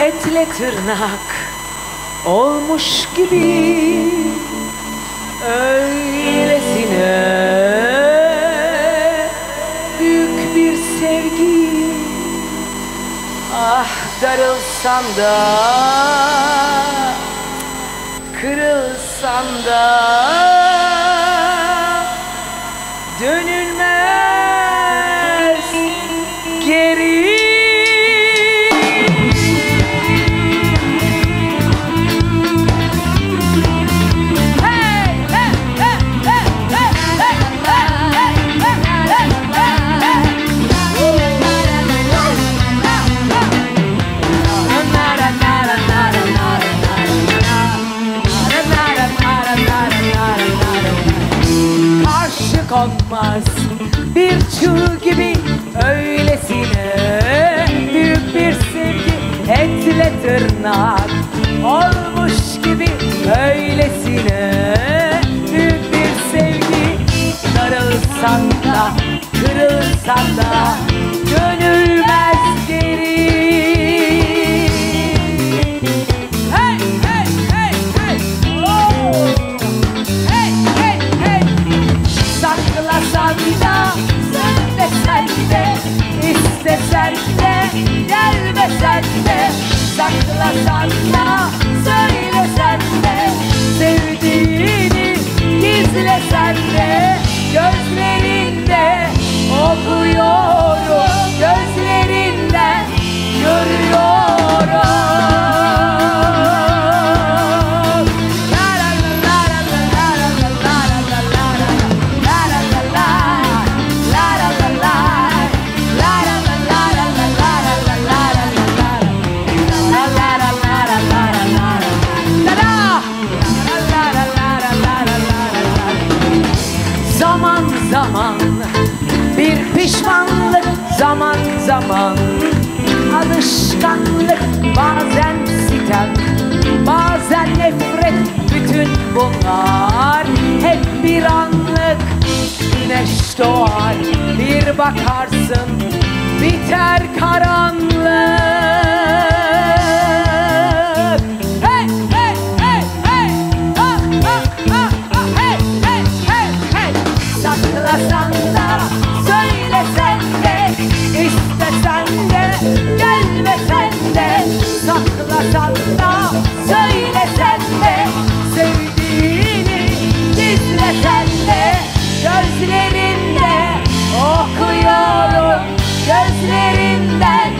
etle tırnak olmuş gibi, öylesine büyük bir sevgi. Ah, darılsam da, kırılsam da dönülmez geri. Konmaz bir çığ gibi, öylesine büyük bir sevgi. Etle tırnak olmuş gibi, öylesine büyük bir sevgi. Darılsan da, kırılsan da dönülmez geri. Hey hey hey hey, oh! Hey hey hey. Saklasan da, söylesen de, istesen de, gelmesen de. Saklasan da, söylesen de, sevdiğini gizlesen de. Gözlerinde okuyorum, gözlerinden görüyorum. Zaman zaman bir pişmanlık, zaman zaman alışkanlık, bazen sitem, bazen nefret. Bütün bunlar hep bir anlık. Güneş doğar, bir bakarsın biter karanlık. Hey hey hey hey, ah ah ah ah, hey hey hey hey. Saklasan da, söylesen de, istesen de, gelmesen de. Saklasan da, söylesen de, sevdiğini gizlesen de. Gözlerinde okuyorum, gözlerinden